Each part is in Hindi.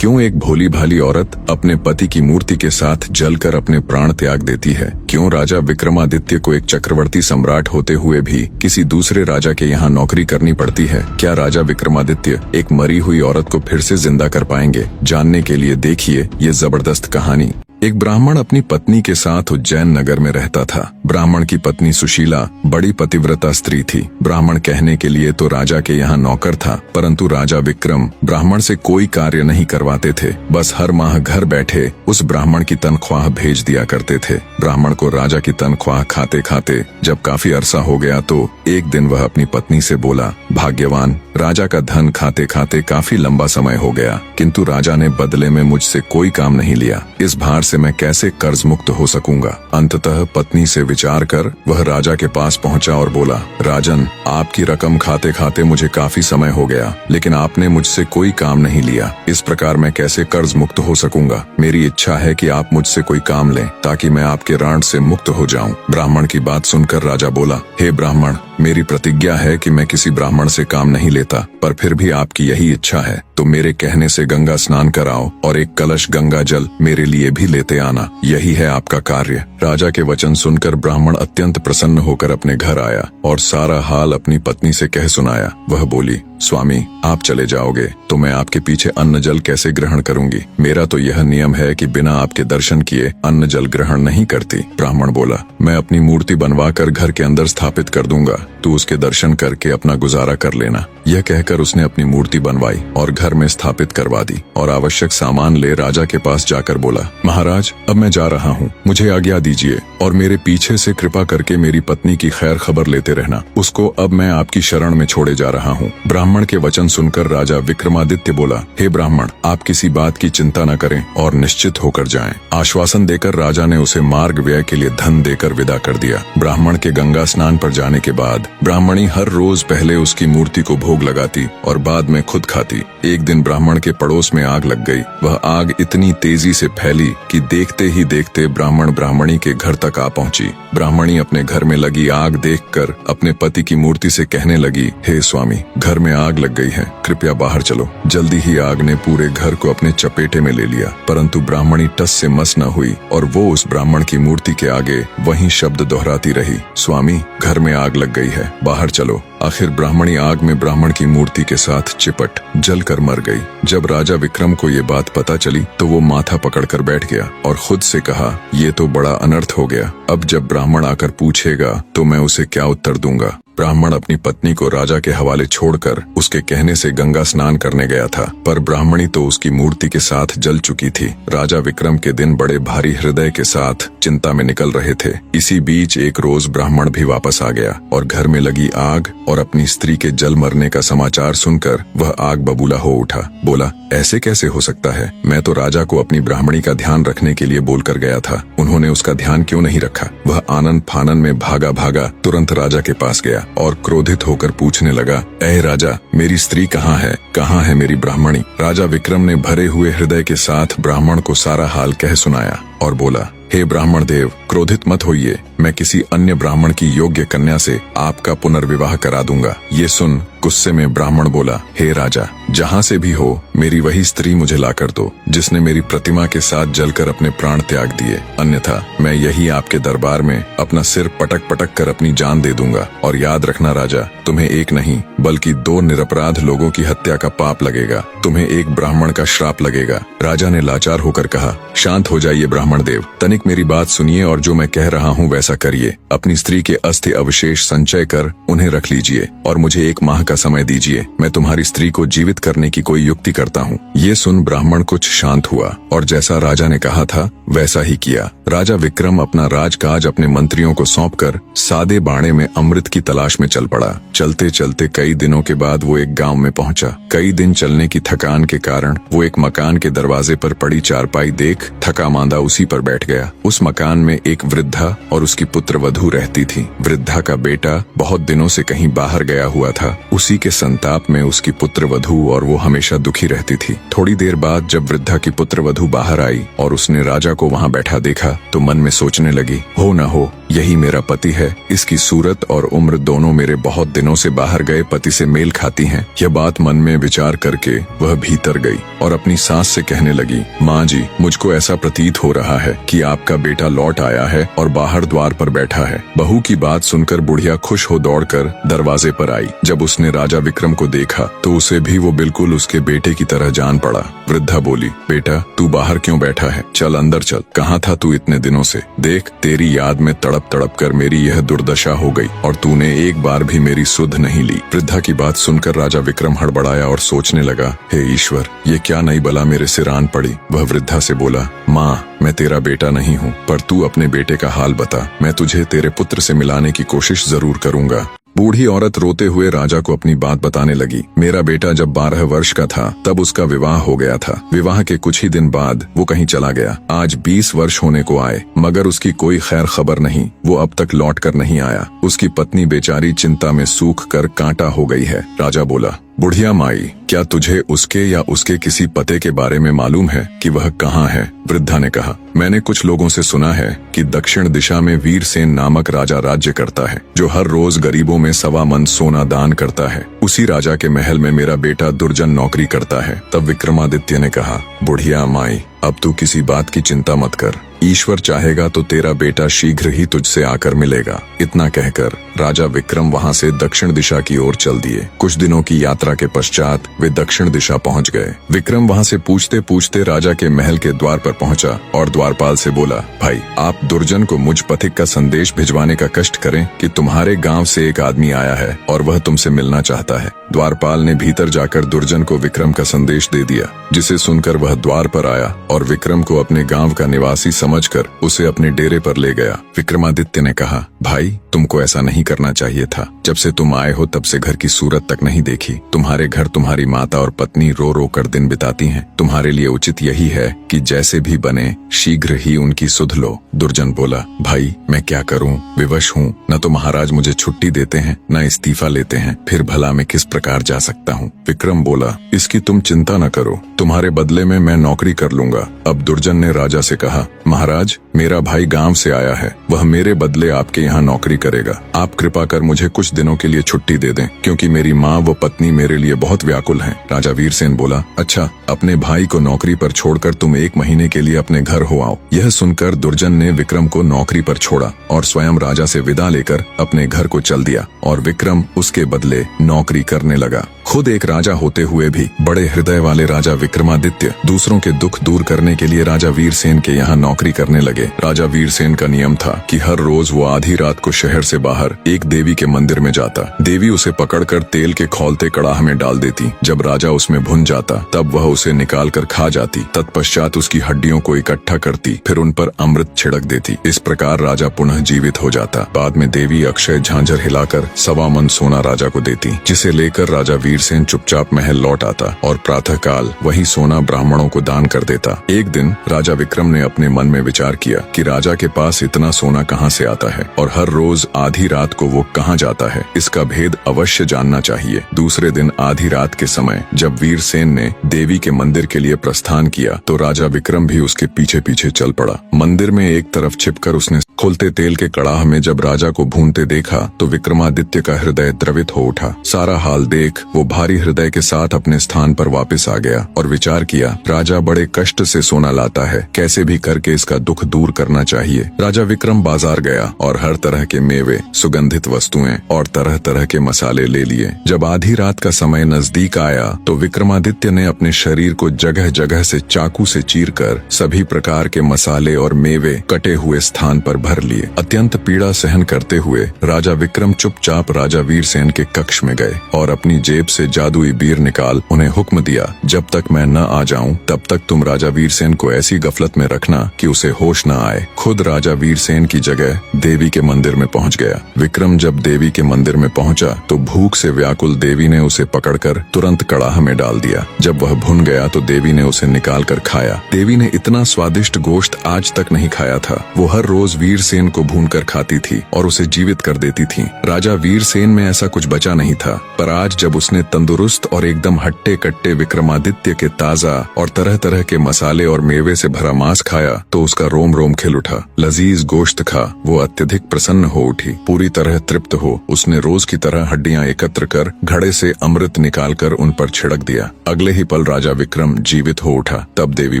क्यों एक भोली भाली औरत अपने पति की मूर्ति के साथ जलकर अपने प्राण त्याग देती है? क्यों राजा विक्रमादित्य को एक चक्रवर्ती सम्राट होते हुए भी किसी दूसरे राजा के यहाँ नौकरी करनी पड़ती है? क्या राजा विक्रमादित्य एक मरी हुई औरत को फिर से जिंदा कर पाएंगे? जानने के लिए देखिए ये जबरदस्त कहानी। एक ब्राह्मण अपनी पत्नी के साथ उज्जैन नगर में रहता था। ब्राह्मण की पत्नी सुशीला बड़ी पतिव्रता स्त्री थी। ब्राह्मण कहने के लिए तो राजा के यहाँ नौकर था, परंतु राजा विक्रम ब्राह्मण से कोई कार्य नहीं करवाते थे। बस हर माह घर बैठे उस ब्राह्मण की तनख्वाह भेज दिया करते थे। ब्राह्मण को राजा की तनख्वाह खाते खाते जब काफी अरसा हो गया तो एक दिन वह अपनी पत्नी से बोला, भाग्यवान, राजा का धन खाते खाते काफी लंबा समय हो गया, किंतु राजा ने बदले में मुझसे कोई काम नहीं लिया। इस भार से मैं कैसे कर्ज मुक्त हो सकूंगा? अंततः पत्नी से विचार कर वह राजा के पास पहुंचा और बोला, राजन, आपकी रकम खाते खाते मुझे काफी समय हो गया, लेकिन आपने मुझसे कोई काम नहीं लिया। इस प्रकार मैं कैसे कर्ज मुक्त हो सकूंगा? मेरी इच्छा है कि आप मुझसे कोई काम लें ताकि मैं आपके ऋण से मुक्त हो जाऊं। ब्राह्मण की बात सुनकर राजा बोला, हे ब्राह्मण, मेरी प्रतिज्ञा है कि मैं किसी ब्राह्मण से काम नहीं लेता, पर फिर भी आपकी यही इच्छा है तो मेरे कहने से गंगा स्नान कराओ और एक कलश गंगा जल मेरे लिए भी लेते आना। यही है आपका कार्य। राजा के वचन सुनकर ब्राह्मण अत्यंत प्रसन्न होकर अपने घर आया और सारा हाल अपनी पत्नी से कह सुनाया। वह बोली, स्वामी, आप चले जाओगे तो मैं आपके पीछे अन्न जल कैसे ग्रहण करूंगी? मेरा तो यह नियम है कि बिना आपके दर्शन किए अन्न जल ग्रहण नहीं करती। ब्राह्मण बोला, मैं अपनी मूर्ति बनवा कर घर के अंदर स्थापित कर दूंगा, तू उसके दर्शन करके अपना गुजारा कर लेना। यह कहकर उसने अपनी मूर्ति बनवाई और घर में स्थापित करवा दी और आवश्यक सामान ले राजा के पास जाकर बोला, महाराज, अब मैं जा रहा हूँ, मुझे आज्ञा दीजिए और मेरे पीछे से कृपा करके मेरी पत्नी की खैर खबर लेते रहना। उसको अब मैं आपकी शरण में छोड़े जा रहा हूँ। ब्राह्मण के वचन सुनकर राजा विक्रमादित्य बोला, हे ब्राह्मण, आप किसी बात की चिंता न करें और निश्चित होकर जाएं। आश्वासन देकर राजा ने उसे मार्ग व्यय के लिए धन देकर विदा कर दिया। ब्राह्मण के गंगा स्नान पर जाने के बाद ब्राह्मणी हर रोज पहले उसकी मूर्ति को भोग लगाती और बाद में खुद खाती। एक दिन ब्राह्मण के पड़ोस में आग लग गई। वह आग इतनी तेजी से फैली कि देखते ही देखते ब्राह्मण ब्राह्मणी के घर तक आ पहुंची। ब्राह्मणी अपने घर में लगी आग देखकर अपने पति की मूर्ति से कहने लगी, हे स्वामी, घर में आग लग गई है, कृपया बाहर चलो। जल्दी ही आग ने पूरे घर को अपने चपेटे में ले लिया, परंतु ब्राह्मणी टस से मस न हुई और वो उस ब्राह्मण की मूर्ति के आगे वही शब्द दोहराती रही, स्वामी, घर में आग लग गई है, बाहर चलो। आखिर ब्राह्मणी आग में ब्राह्मण की मूर्ति के साथ चिपट जलकर मर गई। जब राजा विक्रम को ये बात पता चली तो वो माथा पकड़कर बैठ गया और खुद से कहा, ये तो बड़ा अनर्थ हो गया। अब जब ब्राह्मण आकर पूछेगा तो मैं उसे क्या उत्तर दूंगा? ब्राह्मण अपनी पत्नी को राजा के हवाले छोड़कर उसके कहने से गंगा स्नान करने गया था, पर ब्राह्मणी तो उसकी मूर्ति के साथ जल चुकी थी। राजा विक्रम के दिन बड़े भारी हृदय के साथ चिंता में निकल रहे थे। इसी बीच एक रोज ब्राह्मण भी वापस आ गया और घर में लगी आग और अपनी स्त्री के जल मरने का समाचार सुनकर वह आग बबूला हो उठा। बोला, ऐसे कैसे हो सकता है? मैं तो राजा को अपनी ब्राह्मणी का ध्यान रखने के लिए बोलकर गया था, उन्होंने उसका ध्यान क्यों नहीं रखा? वह आनन फानन में भागा भागा तुरंत राजा के पास गया और क्रोधित होकर पूछने लगा, ऐ राजा, मेरी स्त्री कहाँ है? कहाँ है मेरी ब्राह्मणी? राजा विक्रम ने भरे हुए हृदय के साथ ब्राह्मण को सारा हाल कह सुनाया और बोला, हे ब्राह्मण देव, क्रोधित मत होइए, मैं किसी अन्य ब्राह्मण की योग्य कन्या से आपका पुनर्विवाह करा दूंगा। ये सुन गुस्से में ब्राह्मण बोला, हे राजा, जहाँ से भी हो मेरी वही स्त्री मुझे ला कर दो जिसने मेरी प्रतिमा के साथ जलकर अपने प्राण त्याग दिए, अन्यथा मैं यही आपके दरबार में अपना सिर पटक पटक कर अपनी जान दे दूंगा। और याद रखना राजा, तुम्हें एक नहीं बल्कि 2 निरपराध लोगों की हत्या का पाप लगेगा, तुम्हें एक ब्राह्मण का श्राप लगेगा। राजा ने लाचार होकर कहा, शांत हो जाइए ब्राह्मण देव, तनिक मेरी बात सुनिए और जो मैं कह रहा हूँ वैसा करिए। अपनी स्त्री के अस्थि अवशेष संचय कर उन्हें रख लीजिए और मुझे 1 माह का समय दीजिए, मैं तुम्हारी स्त्री को जीवित करने की कोई युक्ति करता हूँ। ये सुन ब्राह्मण कुछ शांत हुआ और जैसा राजा ने कहा था वैसा ही किया। राजा विक्रम अपना राजकाज अपने मंत्रियों को सौंपकर सादे बाणे में अमृत की तलाश में चल पड़ा। चलते चलते कई दिनों के बाद वो एक गांव में पहुंचा। कई दिन चलने की थकान के कारण वो एक मकान के दरवाजे पर पड़ी चारपाई देख थका मांदा उसी पर बैठ गया। उस मकान में एक वृद्धा और उसकी पुत्र वधू रहती थी। वृद्धा का बेटा बहुत दिनों से कहीं बाहर गया हुआ था। उसी के संताप में उसकी पुत्र वधू और वो हमेशा दुखी रहती थी। थोड़ी देर बाद जब वृद्धा की पुत्र वधू बाहर आई और उसने राजा को वहाँ बैठा देखा तो मन में सोचने लगी, हो न हो यही मेरा पति है। इसकी सूरत और उम्र दोनों मेरे बहुत दिनों से बाहर गए पति से मेल खाती हैं। यह बात मन में विचार करके वह भीतर गई और अपनी सास से कहने लगी, माँ जी, मुझको ऐसा प्रतीत हो रहा है कि आपका बेटा लौट आया है और बाहर द्वार पर बैठा है। बहू की बात सुनकर बुढ़िया खुश हो दौड़कर दरवाजे पर आई। जब उसने राजा विक्रम को देखा तो उसे भी वो बिल्कुल उसके बेटे की तरह जान पड़ा। वृद्धा बोली, बेटा तू बाहर क्यों बैठा है? चल अंदर चल। कहाँ था तू इतने दिनों से? देख, तेरी याद में तड़प तड़प कर मेरी यह दुर्दशा हो गई और तूने एक बार भी मेरी सुध नहीं ली। वृद्धा की बात सुनकर राजा विक्रम हड़बड़ाया और सोचने लगा, हे ईश्वर, ये क्या नई बला मेरे सिर आन पड़ी। वह वृद्धा से बोला, माँ, मैं तेरा बेटा नहीं हूँ, पर तू अपने बेटे का हाल बता। मैं तुझे तेरे पुत्र से मिलाने की कोशिश जरूर करूंगा। बूढ़ी औरत रोते हुए राजा को अपनी बात बताने लगी। मेरा बेटा जब 12 वर्ष का था तब उसका विवाह हो गया था। विवाह के कुछ ही दिन बाद वो कहीं चला गया। आज 20 वर्ष होने को आए मगर उसकी कोई खैर खबर नहीं। वो अब तक लौट कर नहीं आया। उसकी पत्नी बेचारी चिंता में सूख कर कांटा हो गई है। राजा बोला, बुढ़िया माई, क्या तुझे उसके या उसके किसी पते के बारे में मालूम है कि वह कहाँ है? वृद्धा ने कहा, मैंने कुछ लोगों से सुना है कि दक्षिण दिशा में वीरसेन नामक राजा राज्य करता है, जो हर रोज गरीबों में 1.25 मन सोना दान करता है। उसी राजा के महल में मेरा बेटा दुर्जन नौकरी करता है। तब विक्रमादित्य ने कहा, बुढ़िया माई, अब तू किसी बात की चिंता मत कर। ईश्वर चाहेगा तो तेरा बेटा शीघ्र ही तुझसे आकर मिलेगा। इतना कहकर राजा विक्रम वहां से दक्षिण दिशा की ओर चल दिए। कुछ दिनों की यात्रा के पश्चात वे दक्षिण दिशा पहुंच गए। विक्रम वहां से पूछते पूछते राजा के महल के द्वार पर पहुंचा और द्वारपाल से बोला, भाई, आप दुर्जन को मुझ पथिक का संदेश भिजवाने का कष्ट करें कि तुम्हारे गांव से एक आदमी आया है और वह तुमसे मिलना चाहता है। द्वारपाल ने भीतर जाकर दुर्जन को विक्रम का संदेश दे दिया, जिसे सुनकर वह द्वार पर आया और विक्रम को अपने गांव का निवासी समझकर उसे अपने डेरे पर ले गया। विक्रमादित्य ने कहा, भाई, तुमको ऐसा नहीं करना चाहिए था। जब से तुम आए हो तब से घर की सूरत तक नहीं देखी। तुम्हारे घर तुम्हारी माता और पत्नी रो रो कर दिन बिताती हैं। तुम्हारे लिए उचित यही है कि जैसे भी बने शीघ्र ही उनकी सुध लो। दुर्जन बोला, भाई, मैं क्या करूं? विवश हूं। न तो महाराज मुझे छुट्टी देते हैं, न इस्तीफा लेते हैं। फिर भला मैं किस प्रकार जा सकता हूं? विक्रम बोला, इसकी तुम चिंता न करो, तुम्हारे बदले में मैं नौकरी कर लूंगा। अब दुर्जन ने राजा से कहा, महाराज, मेरा भाई गांव से आया है। वह मेरे बदले आपके यहाँ नौकरी करेगा। आप कृपा कर मुझे कुछ दिनों के लिए छुट्टी दे दें, क्योंकि मेरी माँ व पत्नी मेरे लिए बहुत व्याकुल हैं। राजा वीरसेन बोला, अच्छा, अपने भाई को नौकरी पर छोड़कर तुम 1 महीने के लिए अपने घर हो आओ। यह सुनकर दुर्जन ने विक्रम को नौकरी पर छोड़ा और स्वयं राजा से विदा लेकर अपने घर को चल दिया और विक्रम उसके बदले नौकरी करने लगा। खुद एक राजा होते हुए भी बड़े हृदय वाले राजा विक्रमादित्य दूसरों के दुख दूर करने के लिए राजा वीरसेन के यहाँ नौकरी करने लगे। राजा वीरसेन का नियम था कि हर रोज वो आधी रात को शहर से बाहर एक देवी के मंदिर में जाता। देवी उसे पकड़कर तेल के खौलते कड़ाह में डाल देती। जब राजा उसमें भुन जाता तब वह उसे निकाल कर खा जाती। तत्पश्चात उसकी हड्डियों को इकट्ठा करती, फिर उन पर अमृत छिड़क देती। इस प्रकार राजा पुनः जीवित हो जाता। बाद में देवी अक्षय झांझर हिलाकर 1.25 मन सोना राजा को देती, जिसे लेकर राजा वीरसेन चुपचाप महल लौट आता और प्रातःकाल वही सोना ब्राह्मणों को दान कर देता। एक दिन राजा विक्रम ने अपने मन में विचार किया कि राजा के पास इतना सोना कहाँ से आता है और हर रोज आधी रात को वो कहाँ जाता है। इसका भेद अवश्य जानना चाहिए। दूसरे दिन आधी रात के समय जब वीरसेन ने देवी के मंदिर के लिए प्रस्थान किया तो राजा विक्रम भी उसके पीछे पीछे चल पड़ा। मंदिर में एक तरफ छिपकर उसने खोलते तेल के कड़ाह में जब राजा को भूनते देखा तो विक्रमादित्य का हृदय द्रवित हो उठा। सारा हाल देख वो भारी हृदय के साथ अपने स्थान पर वापस आ गया और विचार किया, राजा बड़े कष्ट से सोना लाता है, कैसे भी करके इसका दुख दूर करना चाहिए। राजा विक्रम बाजार गया और हर तरह के मेवे, सुगंधित वस्तुएं और तरह तरह के मसाले ले लिए। जब आधी रात का समय नजदीक आया तो विक्रमादित्य ने अपने शरीर को जगह जगह से चाकू से चीरकर सभी प्रकार के मसाले और मेवे कटे हुए स्थान पर भर लिए। अत्यंत पीड़ा सहन करते हुए राजा विक्रम चुपचाप राजा वीरसेन के कक्ष में गए और अपनी जेब से जादुई बीर निकाल उन्हें हुक्म दिया, जब तक मैं न आ जाऊं तब तक तुम राजा वीरसेन को ऐसी गफलत में रखना कि उसे होश न आए। खुद राजा वीरसेन की जगह देवी के मंदिर में पहुंच गया। विक्रम जब देवी के मंदिर में पहुंचा तो भूख से व्याकुल देवी ने उसे पकड़कर तुरंत कड़ाह में डाल दिया। जब वह भुन गया तो देवी ने उसे निकाल कर खाया। देवी ने इतना स्वादिष्ट गोश्त आज तक नहीं खाया था। वो हर रोज वीर वीरसेन को भूनकर खाती थी और उसे जीवित कर देती थी। राजा वीरसेन में ऐसा कुछ बचा नहीं था, पर आज जब उसने तंदुरुस्त और एकदम हट्टे कट्टे विक्रमादित्य के ताजा और तरह तरह के मसाले और मेवे से भरा मांस खाया तो उसका रोम रोम खिल उठा। लजीज गोश्त खा वो अत्यधिक प्रसन्न हो उठी। पूरी तरह तृप्त हो उसने रोज की तरह हड्डियां एकत्र कर घड़े से अमृत निकालकर उन पर छिड़क दिया। अगले ही पल राजा विक्रम जीवित हो उठा। तब देवी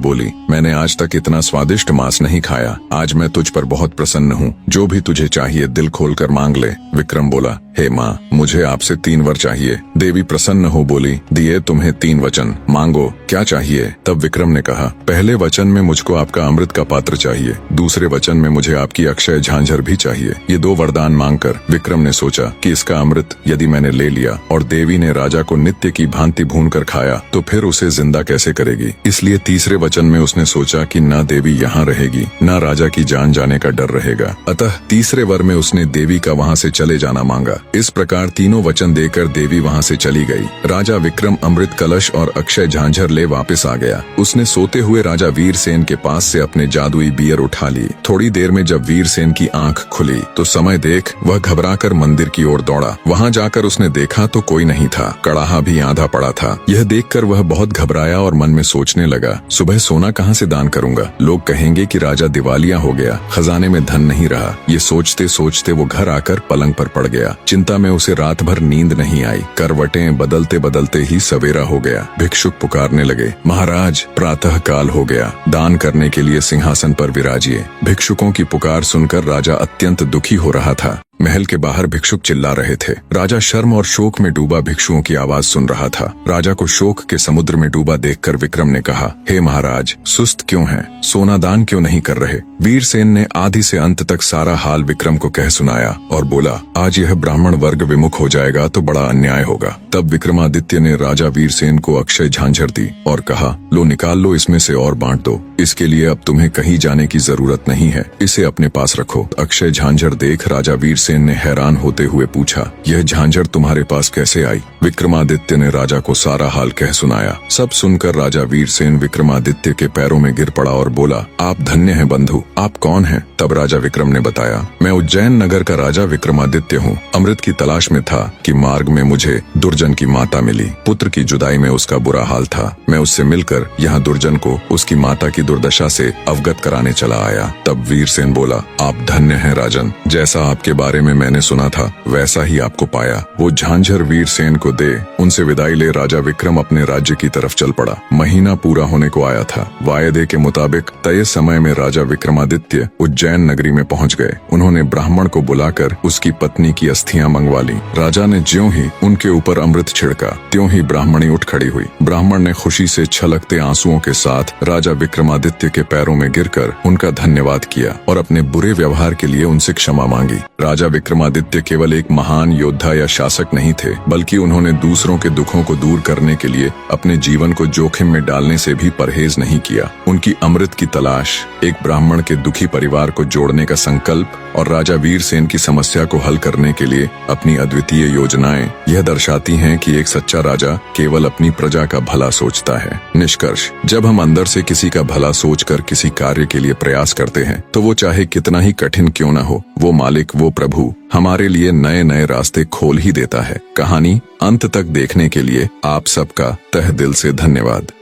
बोली, मैंने आज तक इतना स्वादिष्ट मांस नहीं खाया। आज मैं तुझ पर बहुत प्रसन्न हूँ। जो भी तुझे चाहिए दिल खोलकर मांग ले। विक्रम बोला, हे माँ, मुझे आपसे 3 वर चाहिए। देवी प्रसन्न हो बोली, दिए तुम्हें 3 वचन, मांगो क्या चाहिए। तब विक्रम ने कहा, पहले वचन में मुझको आपका अमृत का पात्र चाहिए, दूसरे वचन में मुझे आपकी अक्षय झांझर भी चाहिए। ये 2 वरदान मांगकर विक्रम ने सोचा कि इसका अमृत यदि मैंने ले लिया और देवी ने राजा को नित्य की भांति भून कर खाया तो फिर उसे जिंदा कैसे करेगी। इसलिए तीसरे वचन में उसने सोचा कि न देवी यहाँ रहेगी न राजा की जान जाने का डर रहेगा। अतः तीसरे वर में उसने देवी का वहाँ से चले जाना मांगा। इस प्रकार तीनों वचन देकर देवी वहाँ से चली गई। राजा विक्रम अमृत कलश और अक्षय झांझर ले वापस आ गया। उसने सोते हुए राजा वीरसेन के पास से अपने जादुई बियर उठा ली। थोड़ी देर में जब वीरसेन की आंख खुली तो समय देख वह घबराकर मंदिर की ओर दौड़ा। वहाँ जाकर उसने देखा तो कोई नहीं था, कड़ाहा भी आधा पड़ा था। यह देखकर वह बहुत घबराया और मन में सोचने लगा, सुबह सोना कहाँ से दान करूंगा। लोग कहेंगे कि राजा दिवालिया हो गया, खजाने में धन नहीं रहा। ये सोचते सोचते वो घर आकर पलंग पर पड़ गया। चिंता में उसे रात भर नींद नहीं आई। करवटें बदलते बदलते ही सवेरा हो गया। भिक्षुक पुकारने लगे, महाराज प्रातः काल हो गया, दान करने के लिए सिंहासन पर विराजिए। भिक्षुकों की पुकार सुनकर राजा अत्यंत दुखी हो रहा था। महल के बाहर भिक्षुक चिल्ला रहे थे। राजा शर्म और शोक में डूबा भिक्षुओं की आवाज सुन रहा था। राजा को शोक के समुद्र में डूबा देखकर विक्रम ने कहा, हे महाराज, सुस्त क्यों हैं? सोना दान क्यों नहीं कर रहे? वीरसेन ने आदि से अंत तक सारा हाल विक्रम को कह सुनाया और बोला, आज यह ब्राह्मण वर्ग विमुख हो जाएगा तो बड़ा अन्याय होगा। तब विक्रमादित्य ने राजा वीरसेन को अक्षय झांझर दी और कहा, लो निकाल लो इसमें से और बांट दो। इसके लिए अब तुम्हें कहीं जाने की जरूरत नहीं है, इसे अपने पास रखो। अक्षय झांझर देख राजा वीरसेन ने हैरान होते हुए पूछा, यह झांझर तुम्हारे पास कैसे आई? विक्रमादित्य ने राजा को सारा हाल कह सुनाया। सब सुनकर राजा वीरसेन विक्रमादित्य के पैरों में गिर पड़ा और बोला, आप धन्य हैं बंधु, आप कौन हैं? तब राजा विक्रम ने बताया, मैं उज्जैन नगर का राजा विक्रमादित्य हूँ। अमृत की तलाश में था कि मार्ग में मुझे दुर्जन की माता मिली। पुत्र की जुदाई में उसका बुरा हाल था। मैं उससे मिलकर यहाँ दुर्जन को उसकी माता की दुर्दशा से अवगत कराने चला आया। तब वीरसेन बोला, आप धन्य हैं राजन, जैसा आपके बारे में मैंने सुना था वैसा ही आपको पाया। वो झांझर वीरसेन को दे उनसे विदाई ले राजा विक्रम अपने राज्य की तरफ चल पड़ा। महीना पूरा होने को आया था। वायदे के मुताबिक तय समय में राजा विक्रमादित्य उज्जैन नगरी में पहुंच गए। उन्होंने ब्राह्मण को बुलाकर उसकी पत्नी की अस्थियां मंगवा ली। राजा ने ज्यों ही उनके ऊपर अमृत छिड़का त्यों ही ब्राह्मणी उठ खड़ी हुई। ब्राह्मण ने खुशी से छलकते आंसुओं के साथ राजा विक्रमादित्य के पैरों में गिरकर उनका धन्यवाद किया और अपने बुरे व्यवहार के लिए उनसे क्षमा मांगी। राजा विक्रमादित्य केवल एक महान योद्धा या शासक नहीं थे, बल्कि उन्होंने दूसरों के दुखों को दूर करने के लिए अपने जीवन को जोखिम में डालने से भी परहेज नहीं किया। उनकी अमृत की तलाश, एक ब्राह्मण के दुखी परिवार को जोड़ने का संकल्प और राजा वीरसेन की समस्या को हल करने के लिए अपनी अद्वितीय योजनाएं यह दर्शाती हैं कि एक सच्चा राजा केवल अपनी प्रजा का भला सोचता है। निष्कर्ष, जब हम अंदर से किसी का भला सोचकर किसी कार्य के लिए प्रयास करते हैं तो वो चाहे कितना ही कठिन क्यों न हो, वो मालिक, वो प्रभु हमारे लिए नए नए रास्ते खोल ही देता है। कहानी अंत तक देखने के लिए आप सबका तहे दिल से धन्यवाद।